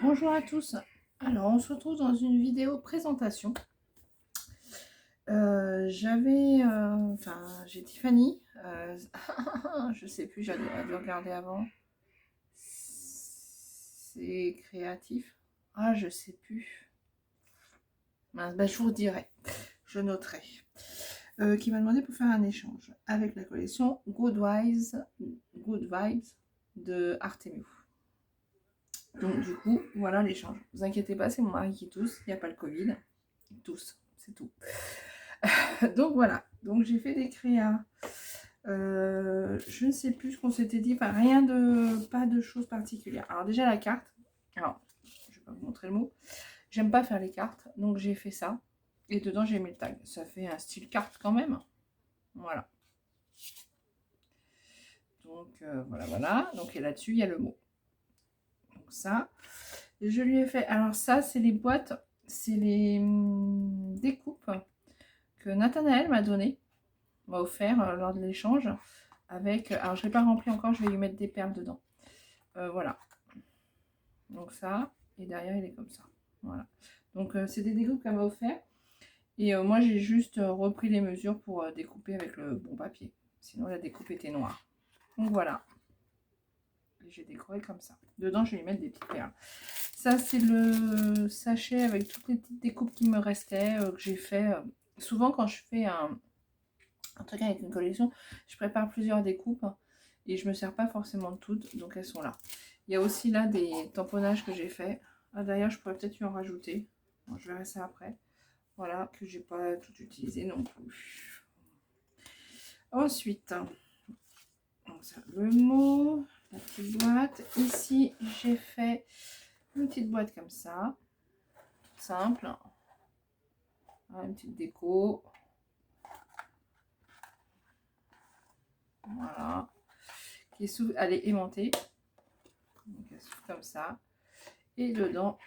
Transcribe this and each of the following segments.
Bonjour à tous. Alors, on se retrouve dans une vidéo présentation. J'ai Tiffany. Je sais plus, j'ai dû regarder avant. C'est créatif. Ah, je sais plus. Mince, bah, je vous dirai. Je noterai. Qui m'a demandé pour faire un échange avec la collection Good Vibes de Artemu. Donc du coup, voilà l'échange. Ne vous inquiétez pas, c'est mon mari qui tousse, il n'y a pas le Covid. Il tousse, c'est tout. Donc voilà, donc j'ai fait des créas. Je ne sais plus ce qu'on s'était dit, enfin rien de, pas de choses particulières. Alors déjà la carte, alors je vais pas vous montrer le mot, j'aime pas faire les cartes, donc j'ai fait ça. Et dedans j'ai mis le tag, ça fait un style carte quand même. Voilà. Donc voilà, donc et là-dessus il y a le mot. Donc ça, je lui ai fait, alors ça c'est les boîtes, c'est les découpes que Nathanaël m'a offert lors de l'échange avec, alors je ne l'ai pas rempli encore, je vais lui mettre des perles dedans. Voilà, donc ça, et derrière il est comme ça. Voilà, donc c'est des découpes qu'elle m'a offert. Et moi j'ai juste repris les mesures pour découper avec le bon papier. Sinon la découpe était noire. Donc voilà. Et j'ai décoré comme ça. Dedans je vais lui mettre des petites perles. Ça c'est le sachet avec toutes les petites découpes qui me restaient, que j'ai fait. Souvent quand je fais un truc avec une collection, je prépare plusieurs découpes et je me sers pas forcément de toutes, donc elles sont là. Il y a aussi là des tamponnages que j'ai fait. Ah, d'ailleurs je pourrais peut-être lui en rajouter. Bon, je verrai ça après. Voilà, que j'ai pas tout utilisé non plus. Ensuite, donc ça, le mot, la petite boîte. Ici j'ai fait une petite boîte comme ça, simple. Une petite déco. Voilà. Qui est sous, elle est aimantée. Donc elle s'ouvre comme ça. Et dedans,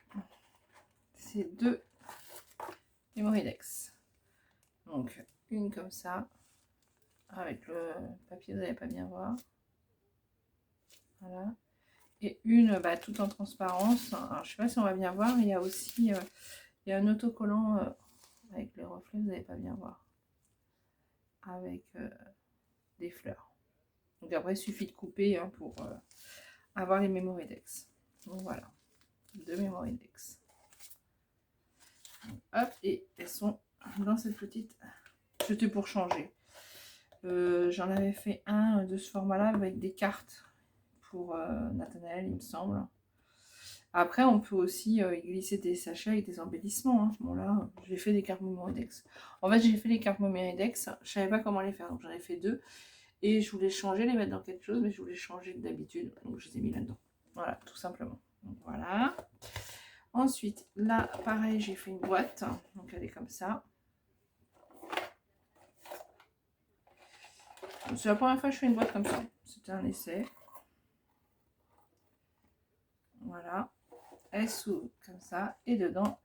c'est deux Mémoridex. Donc une comme ça, avec le papier, vous n'allez pas bien voir. Voilà. Et une tout en transparence. Alors je sais pas si on va bien voir, mais il y a aussi il y a un autocollant avec les reflets, vous n'allez pas bien voir. Avec des fleurs. Donc après, il suffit de couper pour avoir les Mémoridex. Donc voilà, deux Mémoridex. Hop, et elles sont dans cette petite. C'était pour changer. J'en avais fait un de ce format-là avec des cartes pour Nathanaël, il me semble. Après, on peut aussi y glisser des sachets avec des embellissements. Hein. Bon, là, j'ai fait des cartes Mémoridex. En fait, j'ai fait les cartes Mémoridex. Je savais pas comment les faire, donc j'en ai fait deux. Et je voulais changer, les mettre dans quelque chose, mais je voulais changer d'habitude. Donc, je les ai mis là-dedans. Voilà, tout simplement. Donc, voilà. Ensuite, là, pareil, j'ai fait une boîte. Donc, elle est comme ça. C'est la première fois que je fais une boîte comme ça. C'était un essai. Voilà. Elle s'ouvre comme ça. Et dedans,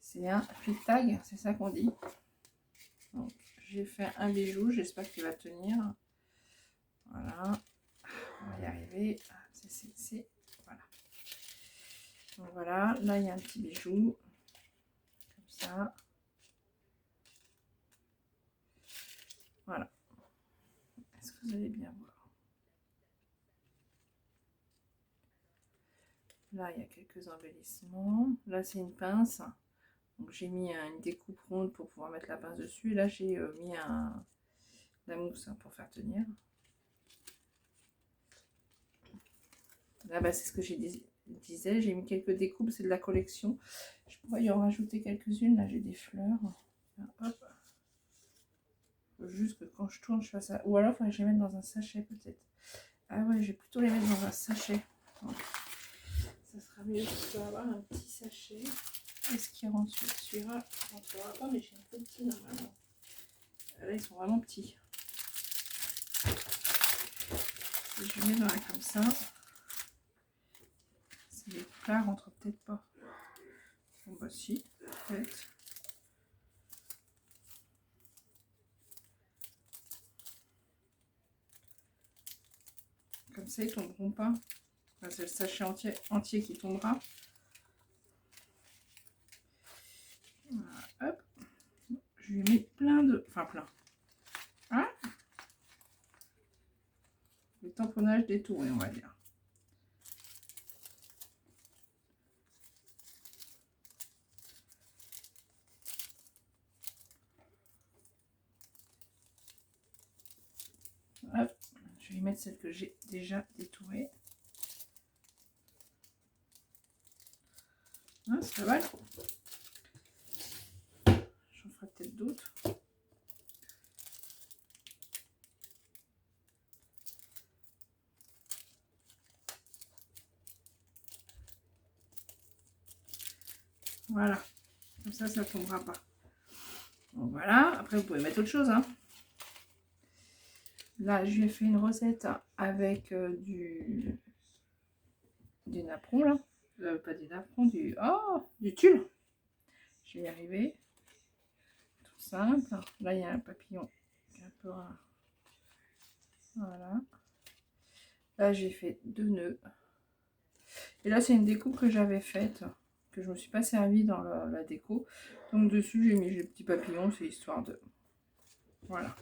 c'est un flip tag. C'est ça qu'on dit. Donc, j'ai fait un bijou. J'espère qu'il va tenir. Voilà. On va y arriver. Voilà. Donc voilà. Là, il y a un petit bijou. Comme ça. Voilà. Est-ce que vous allez bien voir? Là, il y a quelques embellissements. Là, c'est une pince. Donc, j'ai mis une découpe ronde pour pouvoir mettre la pince dessus. Et là, j'ai mis la mousse pour faire tenir. Là, c'est ce que j'ai disais. J'ai mis quelques découpes. C'est de la collection. Je pourrais y en rajouter quelques-unes. Là, j'ai des fleurs. Là, hop. Faut juste que quand je tourne, je fasse ça. Ou alors, il faudrait que je les mette dans un sachet, peut-être. Ah ouais, je vais plutôt les mettre dans un sachet. Donc, ça sera mieux. Je peux avoir un petit sachet. Est-ce qu'il rentre celui-là? Il ne rentrera pas, mais j'ai un peu petit normalement. Là, ils sont vraiment petits. Si je mets dans la comme ça, c'est les plats rentrent peut-être pas. Bon, bah si, peut-être. Comme ça, ils tomberont pas. Enfin, c'est le sachet entier qui tombera. Voilà, hop. Je lui mets plein de... Enfin, plein. Hein? Le tamponnage détouré, on va dire. Hop. Je vais y mettre celle que j'ai déjà détourée. Ah, c'est pas mal. J'en ferai peut-être d'autres. Voilà. Comme ça ne tombera pas. Donc voilà. Après, vous pouvez mettre autre chose. Hein. Là, je lui ai fait une rosette avec du napperon, là. Pas du napperon, du tulle. Je vais y arriver. Tout simple. Là, il y a un papillon qui est un peu... Voilà. Là, j'ai fait 2 nœuds. Et là, c'est une découpe que j'avais faite, que je ne me suis pas servi dans la déco. Donc, dessus, j'ai mis les petits papillons, c'est histoire de... Voilà.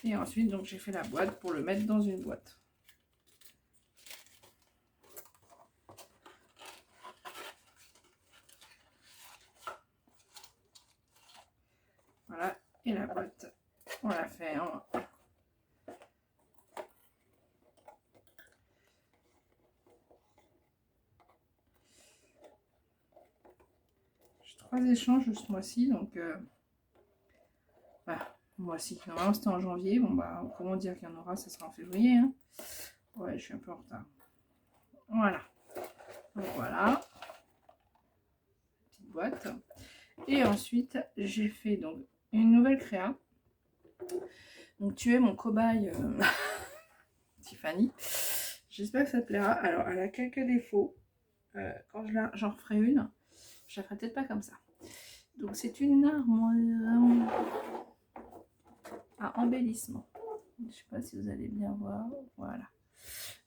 Et ensuite, donc, j'ai fait la boîte pour le mettre dans une boîte. Voilà. Et la boîte, on la ferme. J'ai 3 échanges ce mois-ci, donc... Voilà. Mois-ci. Normalement, c'était en janvier. Bon, bah, comment dire qu'il y en aura, ça sera en février. Hein. Ouais, je suis un peu en retard. Voilà. Donc, voilà. Petite boîte. Et ensuite, j'ai fait donc une nouvelle créa. Donc, tu es mon cobaye, Tiffany. J'espère que ça te plaira. Alors, elle a quelques défauts. Quand j'en referai une, je la ferai peut-être pas comme ça. Donc, c'est une armoire à embellissement. Je sais pas si vous allez bien voir. Voilà.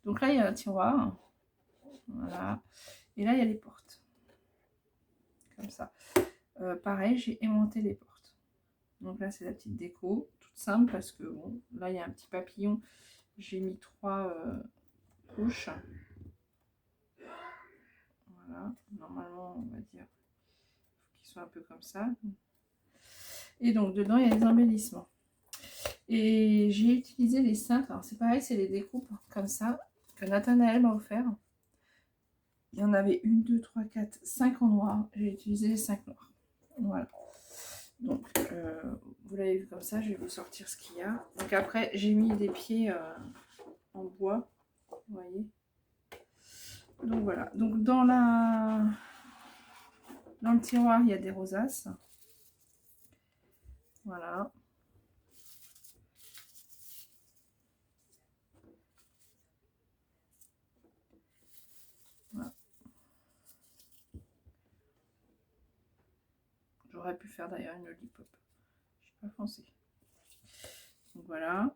Donc là, il y a un tiroir. Voilà. Et là, il y a les portes. Comme ça. Pareil, j'ai aimanté les portes. Donc là, c'est la petite déco. Toute simple parce que, bon, là, il y a un petit papillon. J'ai mis 3 couches. Voilà. Normalement, on va dire qu'il soit un peu comme ça. Et donc, dedans, il y a les embellissements. Et j'ai utilisé les cintres. Alors, c'est pareil, c'est les découpes comme ça que Nathanaël m'a offert. Il y en avait 1, 2, 3, 4, 5 en noir. J'ai utilisé les 5 noirs. Voilà. Donc, vous l'avez vu comme ça. Je vais vous sortir ce qu'il y a. Donc après, j'ai mis des pieds en bois. Vous voyez. Donc voilà. Donc dans le tiroir, il y a des rosaces. Voilà. Voilà. J'aurais pu faire d'ailleurs une lollipop. Je n'ai pas pensé. Donc voilà.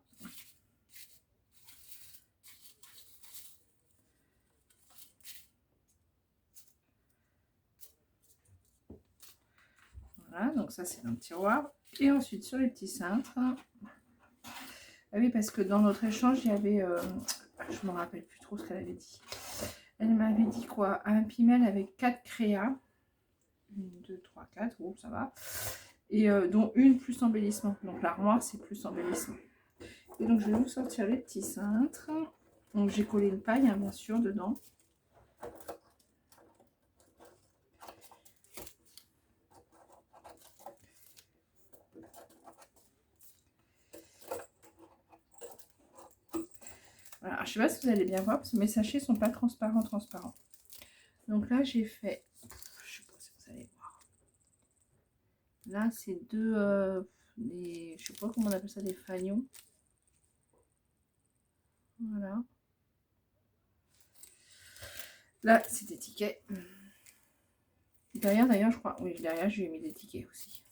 Voilà, donc ça c'est dans le tiroir. Et ensuite sur les petits cintres. Ah oui, parce que dans notre échange, il y avait... je ne me rappelle plus trop ce qu'elle avait dit. Elle m'avait dit quoi? Un pimel avec 4 créas. 1, 2, 3, 4. Oh, ça va. Et dont une plus embellissement. Donc l'armoire, c'est plus embellissement. Et donc je vais vous sortir les petits cintres. Donc j'ai collé une paille, hein, bien sûr, dedans. Voilà. Alors, je ne sais pas si vous allez bien voir parce que mes sachets ne sont pas transparents. Donc là, j'ai fait... Je ne sais pas si vous allez voir. Là, c'est deux... je ne sais pas comment on appelle ça, des fanions. Voilà. Là, c'est des tickets. Derrière, d'ailleurs, je crois... Oui, derrière, j'ai mis des tickets aussi.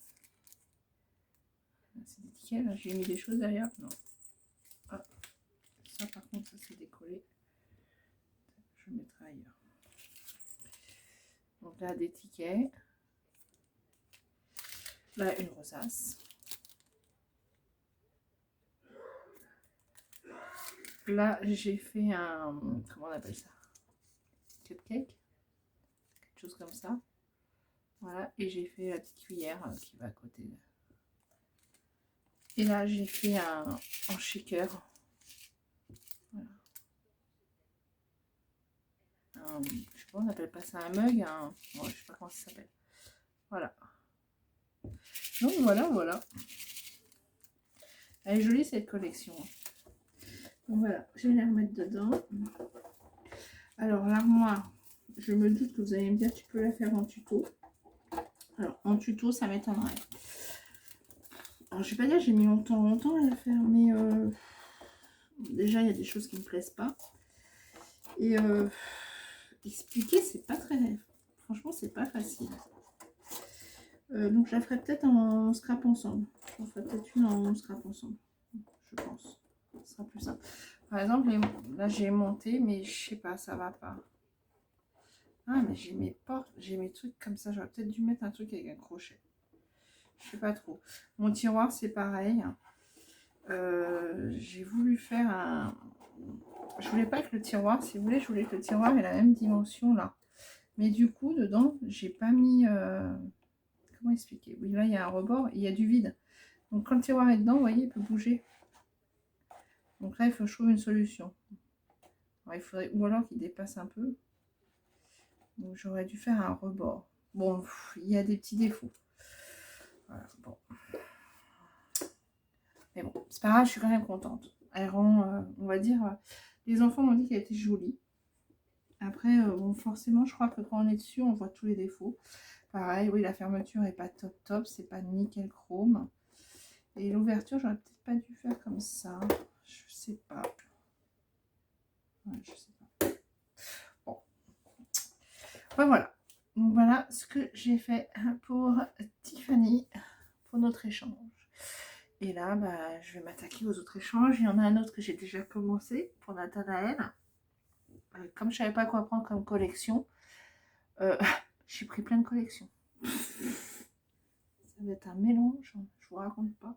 C'est des tickets, là, j'ai mis des choses derrière. Non. Ah. Ça, par contre, ça s'est décollé. là, des tickets. Là, une rosace. Là, j'ai fait un... Comment on appelle ça? Cupcake. Quelque chose comme ça. Voilà. Et j'ai fait la petite cuillère qui va à côté. Et là, j'ai fait un shaker. Voilà. Je sais pas, on appelle pas ça un mug. Bon, je sais pas comment ça s'appelle. Voilà. Donc voilà, voilà. Elle est jolie cette collection. Donc voilà, je vais les remettre dedans. Alors l'armoire, je me doute que vous allez me dire tu peux la faire en tuto. Alors en tuto, ça m'étonnerait. Alors je vais pas dire j'ai mis longtemps à la faire, mais déjà il y a des choses qui me plaisent pas. Et expliquer, c'est pas très... Franchement, c'est pas facile. Donc je la ferai peut-être en scrap ensemble. J'en ferai peut-être une en scrap ensemble. Je pense. Ce sera plus simple. Par exemple, là j'ai monté, mais je sais pas, ça va pas. Ah, mais j'ai mes portes, j'ai mes trucs comme ça. J'aurais peut-être dû mettre un truc avec un crochet. Je sais pas trop. Mon tiroir, c'est pareil. J'ai voulu faire un... Je voulais pas que le tiroir, si vous voulez, je voulais que le tiroir ait la même dimension là. Mais du coup, dedans, j'ai pas mis... Comment expliquer? Oui, là, il y a un rebord et il y a du vide. Donc, quand le tiroir est dedans, vous voyez, il peut bouger. Donc là, il faut que je trouve une solution. Alors, il faudrait... Ou alors qu'il dépasse un peu. Donc, j'aurais dû faire un rebord. Bon, il y a des petits défauts. Voilà, bon. Mais bon, c'est pas grave, je suis quand même contente. Elle rend, on va dire... les enfants m'ont dit qu'elle était jolie. Après, bon, forcément, je crois que quand on est dessus, on voit tous les défauts. Pareil, oui, la fermeture est pas top top, c'est pas nickel chrome. Et l'ouverture, j'aurais peut-être pas dû faire comme ça. Je sais pas. Ouais, je sais pas. Bon. Enfin, voilà. Donc voilà ce que j'ai fait pour Tiffany, pour notre échange. Et là, bah, je vais m'attaquer aux autres échanges. Il y en a un autre que j'ai déjà commencé pour Nathanaël. Comme je savais pas quoi prendre comme collection, j'ai pris plein de collections. Ça va être un mélange, je vous raconte pas.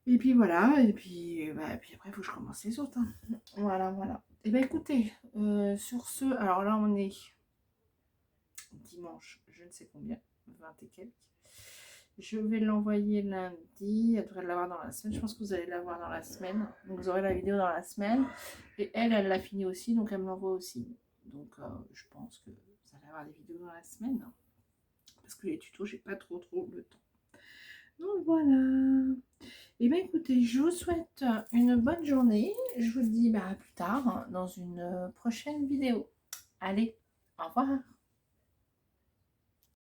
Et puis voilà, et puis après il faut que je commence les autres. Hein. Voilà, voilà. Et bien écoutez, sur ce, alors là on est dimanche, je ne sais combien, 20 et quelques. Je vais l'envoyer lundi, elle devrait l'avoir dans la semaine, je pense que vous allez l'avoir dans la semaine. Donc vous aurez la vidéo dans la semaine. Et elle l'a fini aussi, donc elle me l'envoie aussi. Donc je pense que vous allez avoir des vidéos dans la semaine. Hein, parce que les tutos, j'ai pas trop le temps. Donc voilà. Et bien écoutez, je vous souhaite une bonne journée. Je vous dis à plus tard dans une prochaine vidéo. Allez, au revoir.